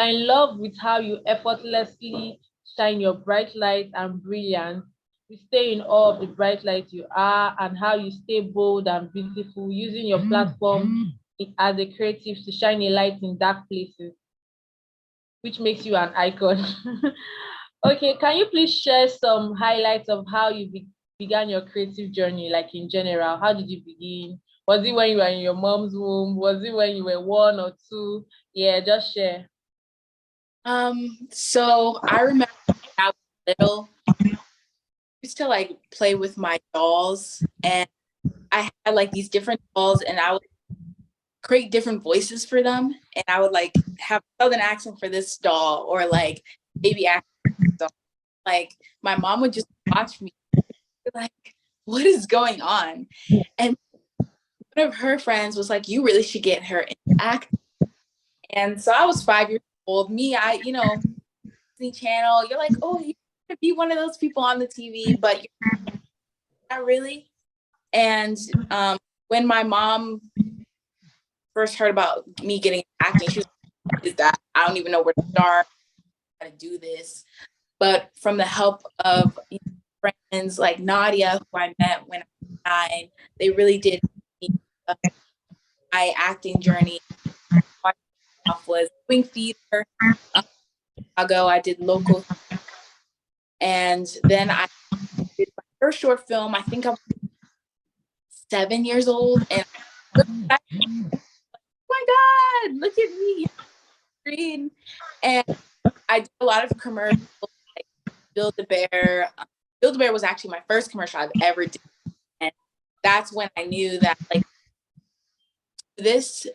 are in love with how you effortlessly shine your bright light and brilliance. We stay in awe of the bright light you are and how you stay bold and beautiful, using your platform as a creative to shine a light in dark places, which makes you an icon. Okay, can you please share some highlights of how you began your creative journey, like in general? How did you begin? Was it when you were in your mom's womb? Was it when you were one or two? Yeah, just share. So I remember when I was little, I used to like play with my dolls, and I had like these different dolls, and I would create different voices for them, and I would like have southern accent for this doll, or like baby accent for this doll. Like my mom would just watch me, like, what is going on? And one of her friends was like, you really should get her into acting. And so I was 5 years old. Me, Disney Channel, you're like, oh, you're gonna be one of those people on the TV, but you're not really. And when my mom first heard about me getting acting, she was like, what is that? I don't even know where to start, how to do this. But from the help of friends like Nadia, who I met when I was 9, they really did help me, my acting journey. Off was doing theater. Chicago. I did local, and then I did my first short film. I think I was 7 years old, and I looked back, oh my God, look at me, green. And I did a lot of commercials, like Build a Bear. Build a Bear was actually my first commercial I've ever did, and that's when I knew that like this,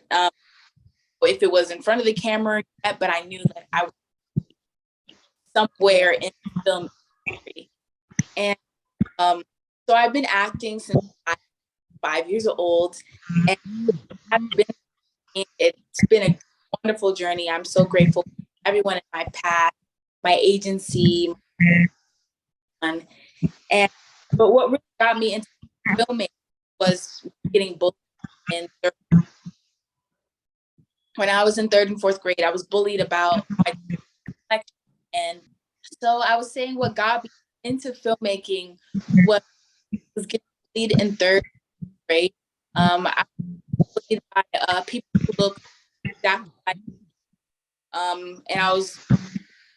if it was in front of the camera, but I knew that I was somewhere in the film industry. And so I've been acting since I was 5 years old, and I've been, it's been a wonderful journey. I'm so grateful for everyone in my path, my agency, and but what really got me into filming was getting bullied in when I was in third and fourth grade. I was bullied about my complexion, and so I was saying what got me into filmmaking was getting bullied in third grade. I was bullied by people who look exactly like and I was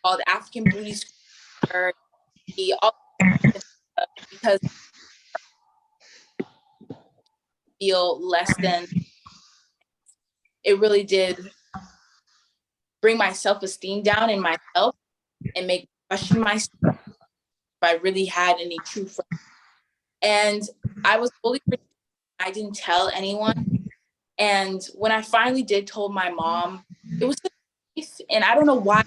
called African Booty Scooter, all because I feel less than. It really did bring my self-esteem down in myself and make me question myself if I really had any true friends. And I was bullied for, I didn't tell anyone. And when I finally did told my mom, it was such a relief, and I don't know why,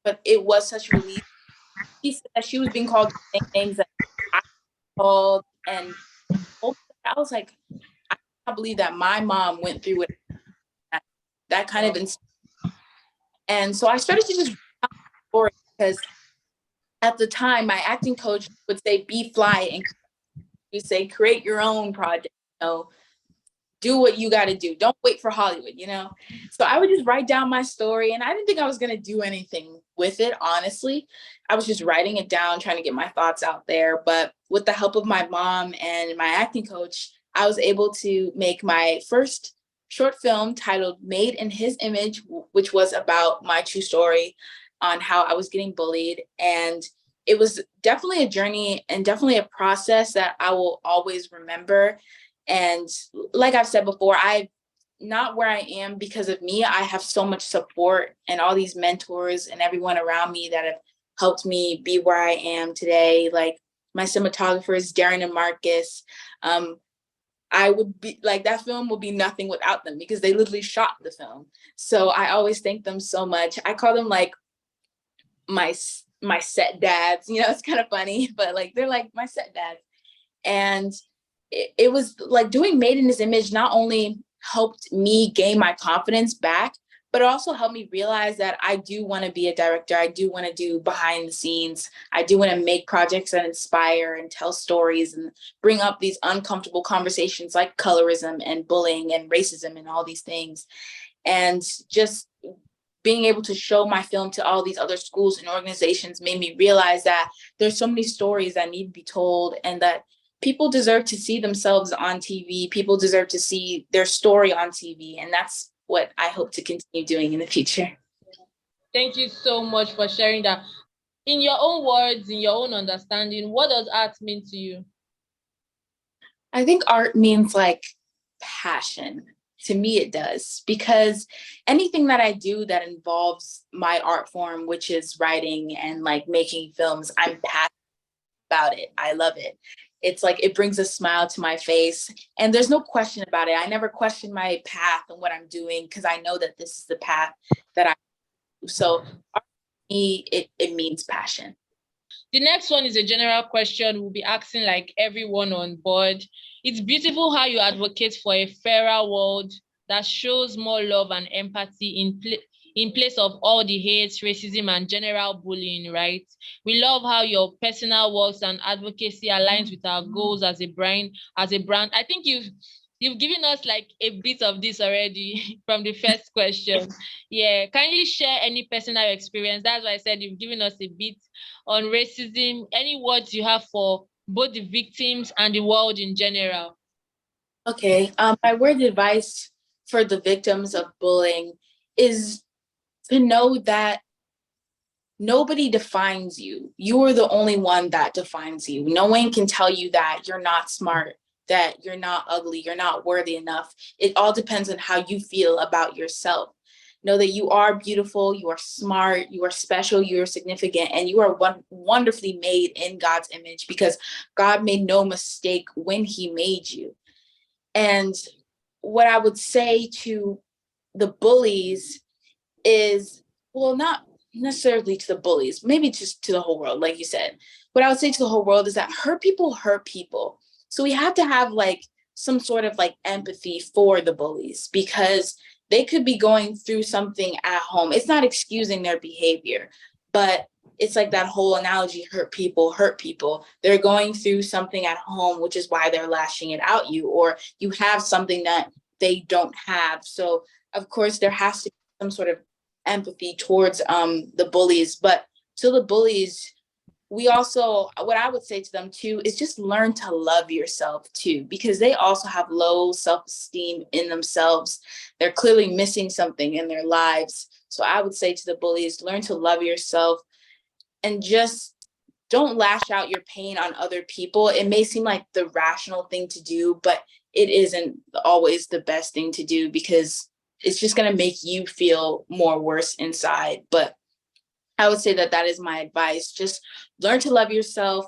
but it was such a relief. She said that she was being called the same names that I was called, and I was like, I can't believe that my mom went through it. That kind of, and so I started to just write story, because at the time my acting coach would say, be fly, and you say, create your own project, do what you got to do. Don't wait for Hollywood. So I would just write down my story, and I didn't think I was going to do anything with it, honestly. I was just writing it down, trying to get my thoughts out there. But with the help of my mom and my acting coach, I was able to make my first short film titled Made in His Image, which was about my true story on how I was getting bullied. And it was definitely a journey and definitely a process that I will always remember. And like I've said before, I'm not where I am because of me. I have so much support and all these mentors and everyone around me that have helped me be where I am today. Like my cinematographers, Darren and Marcus. I would be like, that film would be nothing without them because they literally shot the film. So I always thank them so much. I call them like my set dads. It's kind of funny, but like they're like my set dads. And it was like doing Made in His Image not only helped me gain my confidence back, but it also helped me realize that I do want to be a director. I do want to do behind the scenes. I do want to make projects that inspire and tell stories and bring up these uncomfortable conversations like colorism and bullying and racism and all these things. And just being able to show my film to all these other schools and organizations made me realize that there's so many stories that need to be told, and that people deserve to see themselves on TV. People deserve to see their story on TV. And that's what I hope to continue doing in the future. Thank you so much for sharing that. In your own words, in your own understanding, what does art mean to you? I think art means like passion. To me, it does, because anything that I do that involves my art form, which is writing and like making films, I'm passionate about it. I love it. It's like it brings a smile to my face, and there's no question about it. I never question my path and what I'm doing, because I know that this is the path that I do. So art to me, it means passion. The next one is a general question we'll be asking like everyone on board. It's beautiful how you advocate for a fairer world that shows more love and empathy in place of all the hate, racism, and general bullying, right? We love how your personal works and advocacy aligns with our goals as a brand. I think you've given us like a bit of this already from the first question. Yeah, kindly share any personal experience. That's why I said you've given us a bit on racism. Any words you have for both the victims and the world in general? Okay. My word of advice for the victims of bullying is to know that nobody defines you. You are the only one that defines you. No one can tell you that you're not smart, that you're not ugly, you're not worthy enough. It all depends on how you feel about yourself. Know that you are beautiful, you are smart, you are special, you are significant, and you are wonderfully made in God's image, because God made no mistake when He made you. And what I would say to the bullies is, well, not necessarily to the bullies, maybe just to the whole world, like you said. What I would say to the whole world is that hurt people hurt people. So we have to have like some sort of like empathy for the bullies, because they could be going through something at home. It's not excusing their behavior, but it's like that whole analogy, hurt people hurt people. They're going through something at home, which is why they're lashing it out you, or you have something that they don't have. So of course there has to be some sort of empathy towards the bullies. But to the bullies, we also, what I would say to them too is just learn to love yourself too, because they also have low self-esteem in themselves. They're clearly missing something in their lives. So I would say to the bullies, learn to love yourself, and just don't lash out your pain on other people. It may seem like the rational thing to do, but it isn't always the best thing to do, because it's just going to make you feel more worse inside. But I would say that that is my advice. Just learn to love yourself,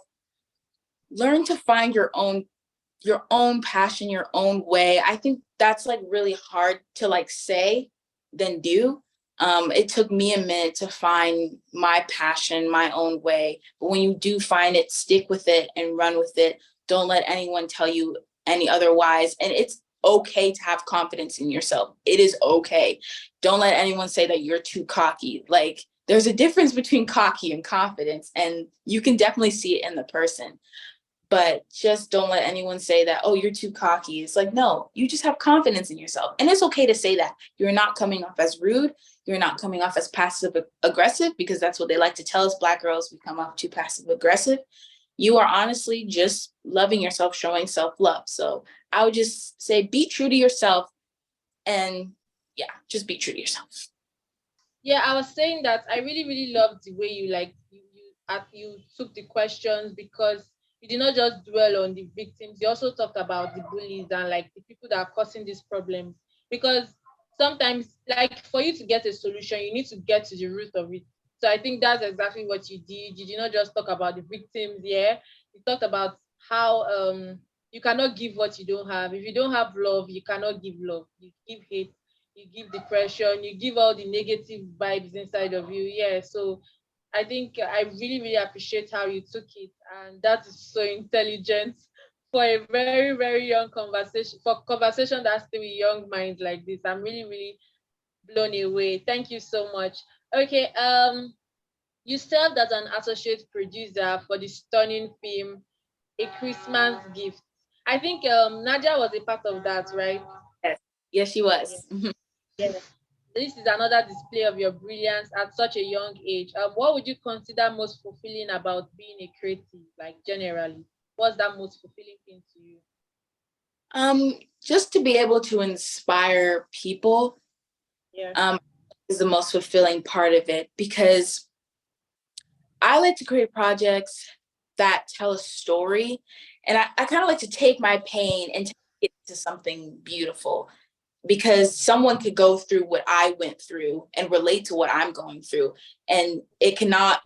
learn to find your own passion, your own way. I think that's like really hard to like say than do. It took me a minute to find my passion, my own way. But when you do find it, stick with it and run with it. Don't let anyone tell you any otherwise. And it's okay to have confidence in yourself. It is okay. Don't let anyone say that you're too cocky. Like, there's a difference between cocky and confidence, and you can definitely see it in the person. But just don't let anyone say that, oh, you're too cocky. It's like, no, you just have confidence in yourself. And it's okay to say that. You're not coming off as rude. You're not coming off as passive aggressive, because that's what they like to tell us. Black girls, we come off too passive aggressive. You are honestly just loving yourself, showing self-love. So I would just say, be true to yourself. And yeah, just be true to yourself. Yeah, I was saying that I really, really loved the way you took the questions, because you did not just dwell on the victims. You also talked about the bullies and like the people that are causing these problems. Because sometimes, like for you to get a solution, you need to get to the root of it. So I think that's exactly what you did. You did not just talk about the victims. Yeah, you talked about how you cannot give what you don't have. If you don't have love, you cannot give love. You give hate, you give depression, you give all the negative vibes inside of you. Yeah. So I think I really, really appreciate how you took it. And that is so intelligent for a very, very young conversation, for conversation that's still with young minds like this. I'm really, really blown away. Thank you so much. Okay. You served as an associate producer for the stunning film A Christmas Gift. I think Nadia was a part of that, right? Yes, yes, she Yeah. was. Yeah. This is another display of your brilliance at such a young age. What would you consider most fulfilling about being a creative, like generally? What's that most fulfilling thing to you? Just to be able to inspire people Yeah. um, is the most fulfilling part of it, because I like to create projects that tell a story. And I kind of like to take my pain and take it to something beautiful, because someone could go through what I went through and relate to what I'm going through. And it cannot,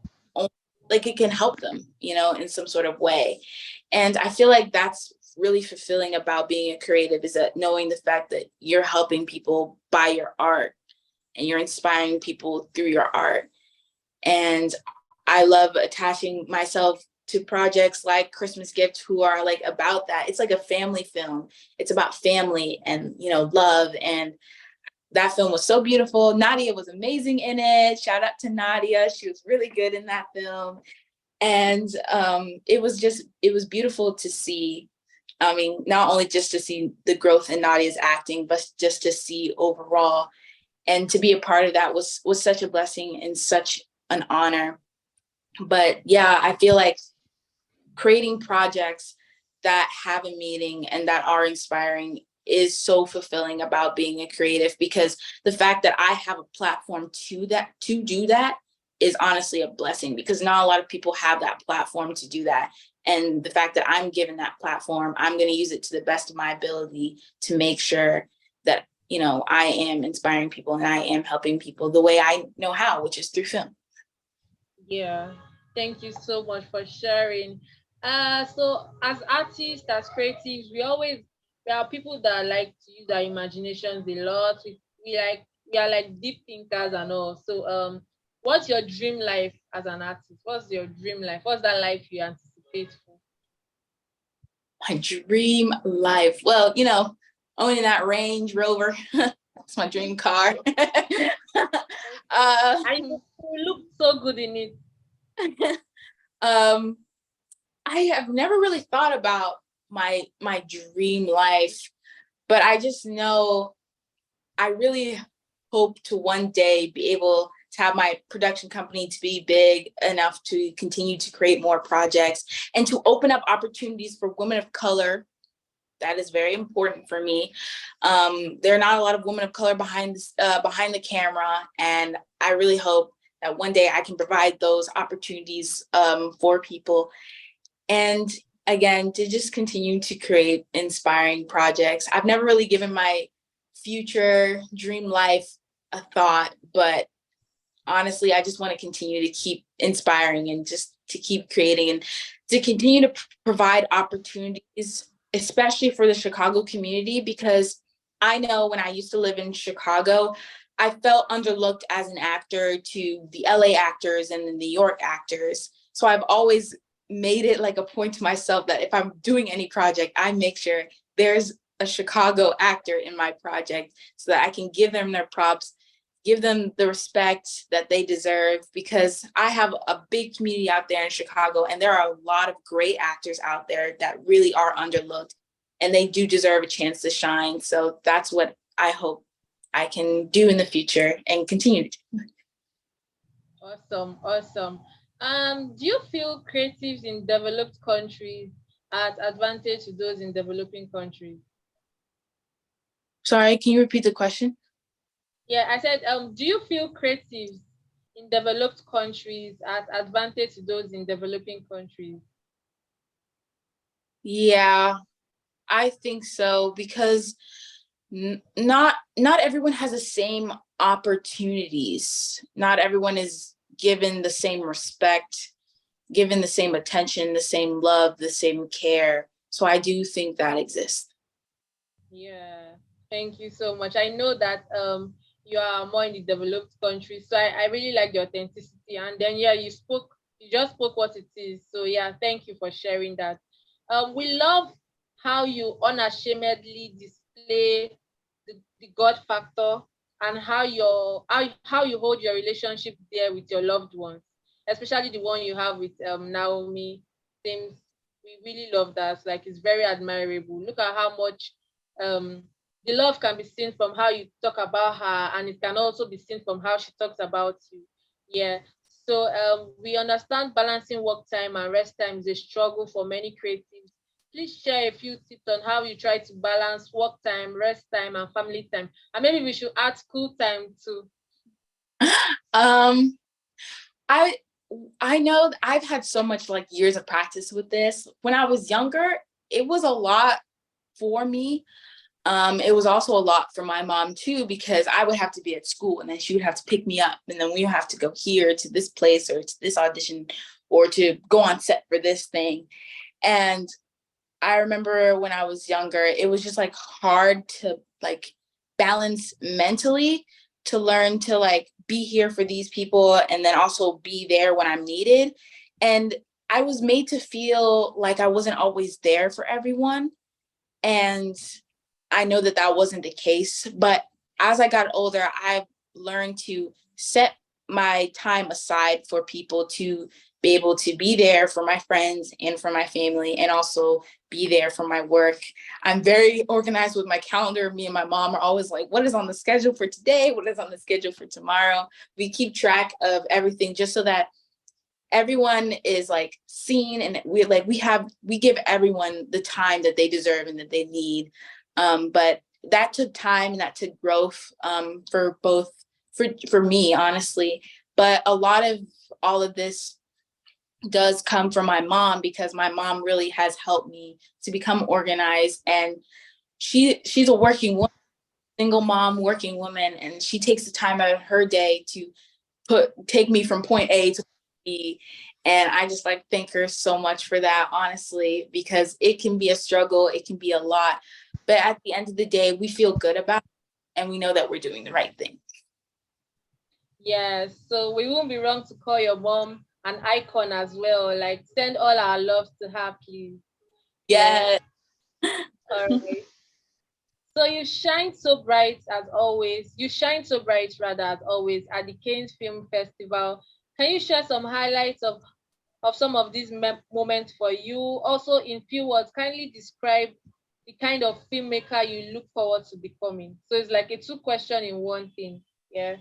like, it can help them, in some sort of way. And I feel like that's really fulfilling about being a creative, is that knowing the fact that you're helping people by your art and you're inspiring people through your art. And I love attaching myself to projects like Christmas Gift, who are like about that. It's like a family film. It's about family and, love. And that film was so beautiful. Nadia was amazing in it. Shout out to Nadia. She was really good in that film. And it was beautiful to see. I mean, not only just to see the growth in Nadia's acting, but just to see overall, and to be a part of that was such a blessing and such an honor. But yeah, I feel like creating projects that have a meaning and that are inspiring is so fulfilling about being a creative, because the fact that I have a platform to do that is honestly a blessing, because not a lot of people have that platform to do that. And the fact that I'm given that platform, I'm going to use it to the best of my ability to make sure that, I am inspiring people and I am helping people the way I know how, which is through film. Yeah. Thank you so much for sharing. So as artists, as creatives, we are people that like to use our imaginations a lot. We are like deep thinkers and all. So what's your dream life as an artist? What's your dream life? What's that life you anticipate for? My dream life. Well, owning that Range Rover, that's my dream car. I know you look so good in it. um, I have never really thought about my dream life, but I just know I really hope to one day be able to have my production company to be big enough to continue to create more projects and to open up opportunities for women of color. That is very important for me. There are not a lot of women of color behind the camera, and I really hope that one day I can provide those opportunities for people. And again, to just continue to create inspiring projects. I've never really given my future dream life a thought, but honestly, I just want to continue to keep inspiring and just to keep creating and to continue to provide opportunities, especially for the Chicago community, because I know when I used to live in Chicago, I felt underlooked as an actor to the LA actors and the New York actors. So I've always made it like a point to myself that if I'm doing any project, I make sure there's a Chicago actor in my project so that I can give them their props, give them the respect that they deserve, because I have a big community out there in Chicago, and there are a lot of great actors out there that really are underlooked, and they do deserve a chance to shine. So that's what I hope I can do in the future and continue to do. Awesome, awesome. Do you feel creatives in developed countries at advantage to those in developing countries? Sorry, can you repeat the question? Yeah, I said, do you feel creatives in developed countries at advantage to those in developing countries? Yeah, I think so, because not everyone has the same opportunities. Not everyone is given the same respect, given the same attention, the same love, the same care. So I do think that exists. Yeah, thank you so much. I know that you are more in the developed countries, so I really like the authenticity. And then yeah, you just spoke what it is. So yeah, thank you for sharing that. We love how you unashamedly display the God factor and how you hold your relationship there with your loved ones, especially the one you have with Naomi. Seems we really love that. Like it's very admirable. Look at how much um the love can be seen from how you talk about her, and it can also be seen from how she talks about you. Yeah. So we understand balancing work time and rest time is a struggle for many creatives. Please share a few tips on how you try to balance work time, rest time, and family time. And maybe we should add school time too. Um, I I know I've had so much like years of practice with this. When I was younger, it was a lot for me. It was also a lot for my mom too, because I would have to be at school and then she would have to pick me up and then we would have to go here to this place or to this audition or to go on set for this thing. And I remember when I was younger, it was just like hard to like balance mentally, to learn to like be here for these people and then also be there when I'm needed. And I was made to feel like I wasn't always there for everyone. And I know that that wasn't the case, but as I got older, I've learned to set my time aside for people to be able to be there for my friends and for my family and also be there for my work. I'm very organized with my calendar. Me and my mom are always like, what is on the schedule for today? What is on the schedule for tomorrow? We keep track of everything just so that everyone is like seen and we give everyone the time that they deserve and that they need. But that took time and that took growth, for both, for me honestly. But a lot of all of this does come from my mom, because my mom really has helped me to become organized. And she's a working woman, single mom, working woman, and she takes the time out of her day to take me from point A to B. And I just like thank her so much for that, honestly, because it can be a struggle, it can be a lot. But at the end of the day, we feel good about it and we know that we're doing the right thing. Yes, so we won't be wrong to call your mom an icon as well. Like, send all our love to her, please. Yeah, Yeah. all right. So you shine so bright as always. You shine so bright rather as always at the Cannes Film Festival. Can you share some highlights of some of these moments for you? Also, in few words, kindly describe the kind of filmmaker you look forward to becoming. So it's like a two question in one thing. Yeah.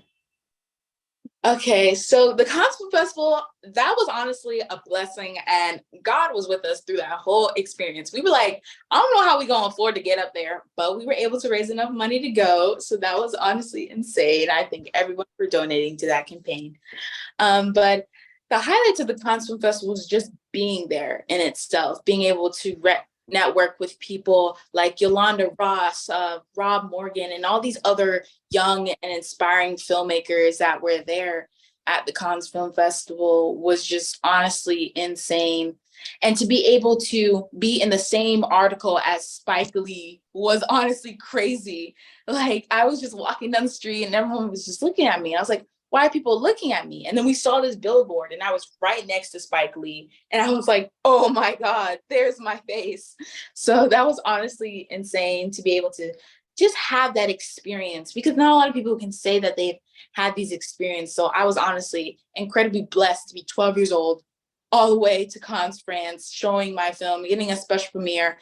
Okay, so the Gospel Festival, that was honestly a blessing, and God was with us through that whole experience. We were like, I don't know how we gonna afford to get up there, but we were able to raise enough money to go. So that was honestly insane. I thank everyone for donating to that campaign. But the highlights of the Constant Festival was just being there in itself, being able to network with people like Yolanda Ross, Rob Morgan, and all these other young and inspiring filmmakers that were there at the Cannes Film Festival was just honestly insane. And to be able to be in the same article as Spike Lee was honestly crazy. Like, I was just walking down the street and everyone was just looking at me. I was like, why are people looking at me? And then we saw this billboard and I was right next to Spike Lee. And I was like, oh my God, there's my face. So that was honestly insane to be able to just have that experience, because not a lot of people can say that they've had these experiences. So I was honestly incredibly blessed to be 12 years old, all the way to Cannes, France, showing my film, getting a special premiere,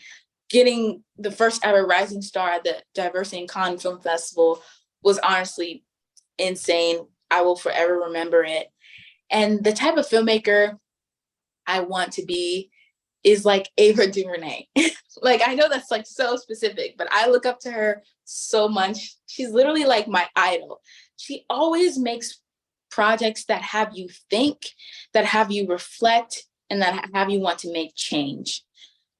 getting the first ever Rising Star at the Diversity in Cannes Film Festival was honestly insane. I will forever remember it. And the type of filmmaker I want to be is like Ava DuVernay. Like, I know that's like so specific, but I look up to her so much. She's literally like my idol. She always makes projects that have you think, that have you reflect, and that have you want to make change.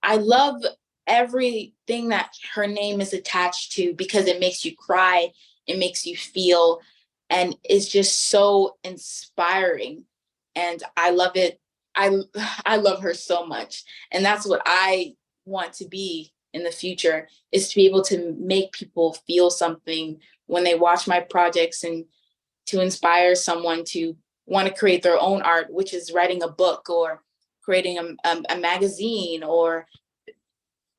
I love everything that her name is attached to, because it makes you cry, it makes you feel, and it's just so inspiring. And I love it. I I love her so much. And that's what I want to be in the future, is to be able to make people feel something when they watch my projects, and to inspire someone to want to create their own art, which is writing a book or creating a magazine, or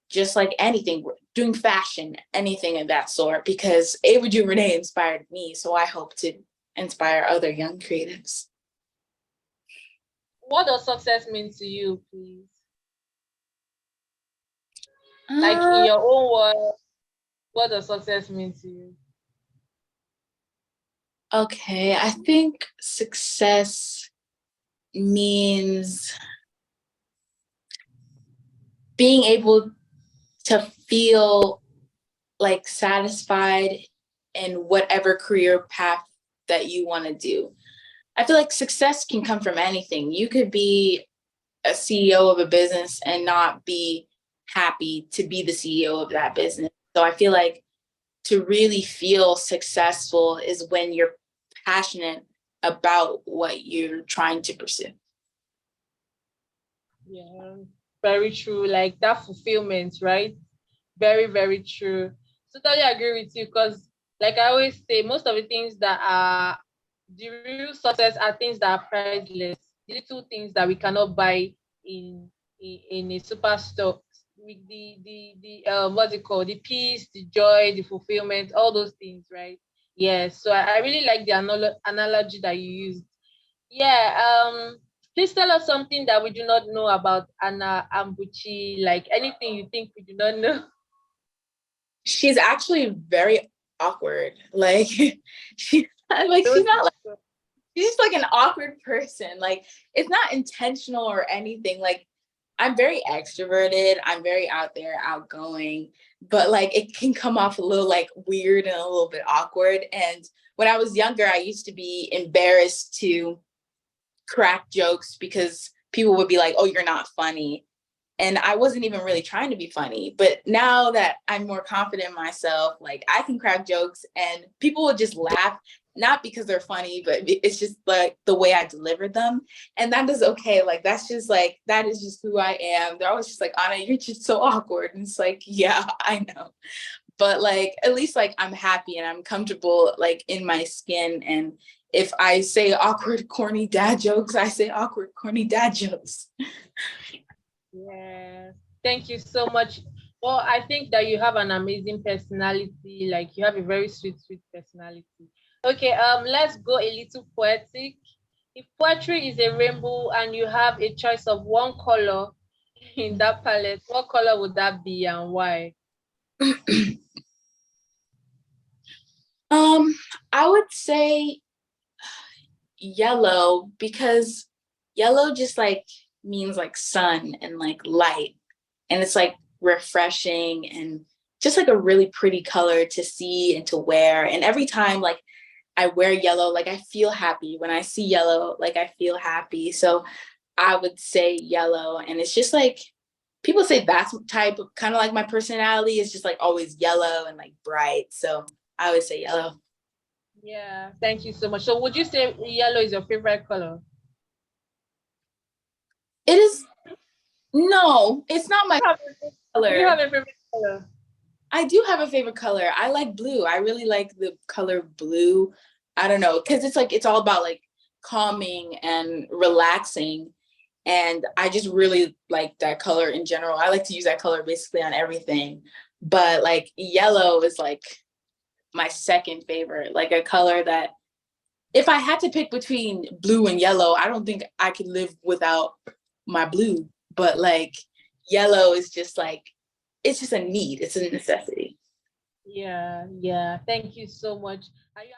just like anything, doing fashion, anything of that sort, because Ava DuVernay inspired me. So I hope to inspire other young creatives. What does success mean to you, please? Like, in Uh, your own words, What does success mean to you? Okay, I think success means being able to feel like satisfied in whatever career path that you want to do. I feel like success can come from anything. You could be a CEO of a business and not be happy to be the CEO of that business. So I feel like to really feel successful is when you're passionate about what you're trying to pursue. Yeah, very true. Like that fulfillment, right? Very, very true. Totally agree with you because, like I always say, most of the things that are the real success are things that are priceless. The little things that we cannot buy in in a superstore. With the what's it called? The peace, the joy, the fulfillment, all those things, right? Yes. So I really like the analogy that you used. Yeah. Please tell us something that we do not know about Anah Ambuchi. Like anything you think we do not know. She's actually very awkward. Like she's Don't not think like so. she's just like an awkward person. Like it's not intentional or anything. Like I'm very extroverted. I'm very out there, outgoing, but like it can come off a little like weird and a little bit awkward. And when I was younger, I used to be embarrassed to crack jokes because people would be like, "Oh, you're not funny." And I wasn't even really trying to be funny. But now that I'm more confident in myself, like I can crack jokes and people will just laugh, not because they're funny, but it's just like the way I delivered them. And that is okay. Like that's just like that is just who I am. They're always just like, Anna, you're just so awkward. And it's like, yeah, I know. But like at least like I'm happy and I'm comfortable like in my skin. And if I say awkward, corny dad jokes, I say awkward, corny dad jokes. Yeah. Thank you so much. Well, I think that you have an amazing personality. Like you have a very sweet, sweet personality. Okay, let's go a little poetic. If poetry is a rainbow and you have a choice of one color in that palette, what color would that be and why? Um, I would say yellow because yellow just like means like sun and like light. And it's like refreshing and just like a really pretty color to see and to wear. And every time like I wear yellow, like I feel happy. When I see yellow, like I feel happy. So I would say yellow. And it's just like people say that's type of kind of like my personality is just like always yellow and like bright. So I would say yellow. Yeah, thank you so much. So would you say yellow is your favorite color? It is no, it's not my Do you have color. a favorite color? I do have a favorite color. I like blue. I really like the color blue. I don't know, because it's like it's all about like calming and relaxing. And I just really like that color in general. I like to use that color basically on everything. But like yellow is like my second favorite, like a color that if I had to pick between blue and yellow, I don't think I could live without my blue. But like yellow is just like it's just a need, it's a necessity. Yeah, yeah. Thank you so much. Are you